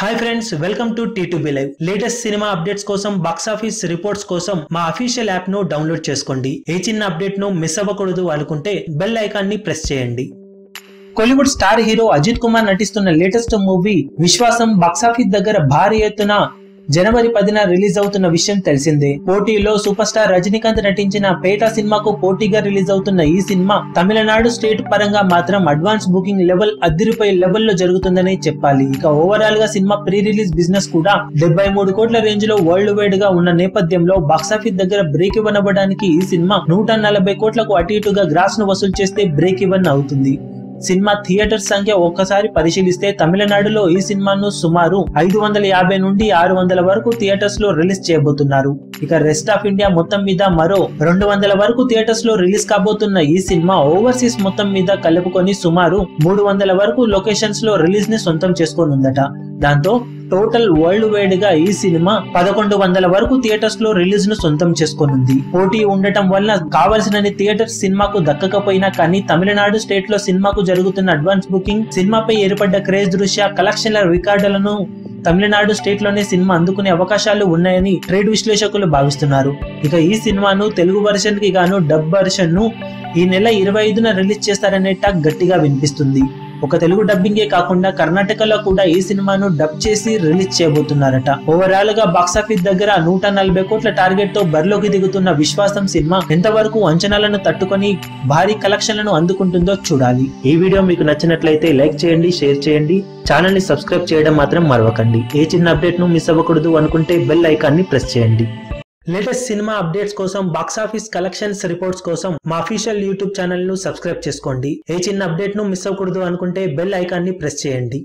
Hi friends, welcome to T2B Live. Latest cinema updates కోసం, box office reports కోసం మా official app ను download చేసుకోండి. ఏ చిన్న అప్డేట్ ను మిస్ అవ్వకూడదు అనుకుంటే బెల్ ఐకాన్ ని ప్రెస్ చేయండి. కోలీవుడ్ స్టార్ హీరో అజిత్ కుమార్ నటిస్తున్న లేటెస్ట్ మూవీ విశ్వాసం బాక్స్ ఆఫీస్ దగ్గర భారీ ఎత్తున జనవరి 10న రిలీజ్ అవుతున్న విషయం తెలిసిందే. పోటీలో సూపర్ స్టార్ రజనీకాంత్ నటించిన పేట సినిమాకు పోటీగా రిలీజ్ అవుతున్న ఈ సినిమా తమిళనాడు స్టేట్ పరంగా మాత్రం అడ్వాన్స్ బుకింగ్ లెవెల్ అదిరిపోయే లెవెల్లో జరుగుతుందని చెప్పాలి. ఇక ఓవరాల్ గా సినిమా ప్రీ రిలీజ్ బిజినెస్ కూడా 73 కోట్ల రేంజ్ లో వరల్డ్ వైడ్ గా ఉన్న నేపథ్యంలో బాక్సాఫీస్ దగ్గర బ్రేక్ ఇవన్ అవ్వడానికి ఈ సినిమా 140 కోట్లకు అటు ఇటుగా గ్రాస్ ను వసూలు చేస్తే బ్రేక్ ఇవన్ అవుతుంది. సినిమా థియేటర్స్ సంఖ్య ఒక్కసారి పరిశీలిస్తే తమిళనాడులో ఈ సినిమాను సుమారు 550 నుండి 600 వరకు థియేటర్స్ లో రిలీజ్ చేయబోతున్నారు. ఇక రెస్ట్ ఆఫ్ ఇండియా మొత్తం మీద మరో 200 వరకు థియేటర్స్ లో రిలీజ్ కాబోతున్న ఈ సినిమా ఓవర్సీస్ మొత్తం మీద కలుపుకొని సుమారు 300 వరకు లొకేషన్స్ లో రిలీజ్ ని సొంతం చేసుకోనుందట. దాంతో టోటల్ వరల్డ్ వైడ్ గా ఈ సినిమా 1100 వరకు థియేటర్స్ లో రిలీజ్ ను సొంతం చేసుకోనుంది. పోటీ ఉండటం వల్ల కావలసినన్ని థియేటర్స్ సినిమాకు దక్కకపోయినా కానీ తమిళనాడు స్టేట్ లో సినిమాకు జరుగుతున్న అడ్వాన్స్ బుకింగ్, సినిమాపై ఏర్పడ్డ క్రేజ్ దృష్ట్యా కలెక్షన్ల రికార్డులను తమిళనాడు స్టేట్ లోనే సినిమా అందుకునే అవకాశాలు ఉన్నాయని ట్రేడ్ విశ్లేషకులు భావిస్తున్నారు. ఇక ఈ సినిమాను తెలుగు వర్షన్ కి గాను డబ్ వర్షన్ ను ఈ నెల 25న రిలీజ్ చేస్తారనే టాక్ గట్టిగా వినిపిస్తుంది. ఒక తెలుగు డబ్బింగే కాకుండా కర్ణాటకలో కూడా ఈ సినిమాను డబ్ చేసి రిలీజ్ చేయబోతున్నారట. ఓవరాల్ గా బాక్సాఫీస్ దగ్గర 140 కోట్ల టార్గెట్ తో బరిలోకి దిగుతున్న విశ్వాసం సినిమా ఎంతవరకు అంచనాలను తట్టుకొని భారీ కలెక్షన్లను అందుకుంటుందో చూడాలి. ఈ వీడియో మీకు నచ్చినట్లయితే లైక్ చేయండి, షేర్ చేయండి, ఛానల్ ని సబ్స్క్రైబ్ చేయడం మాత్రం మరవకండి. ఏ చిన్న అప్డేట్ ను మిస్ అవ్వకూడదు అనుకుంటే బెల్ ఐకాన్ ని ప్రెస్ చేయండి. లేటెస్ట్ సినిమా అప్డేట్స్ కోసం, బాక్స్ ఆఫీస్ కలెక్షన్స్ రిపోర్ట్స్ కోసం మా అఫీషియల్ యూట్యూబ్ ఛానల్ ను సబ్స్క్రైబ్ చేసుకోండి. ఏ చిన్న అప్డేట్ ను మిస్ అవ్వకూడదు అనుకుంటే బెల్ ఐకాన్ ని ప్రెస్ చేయండి.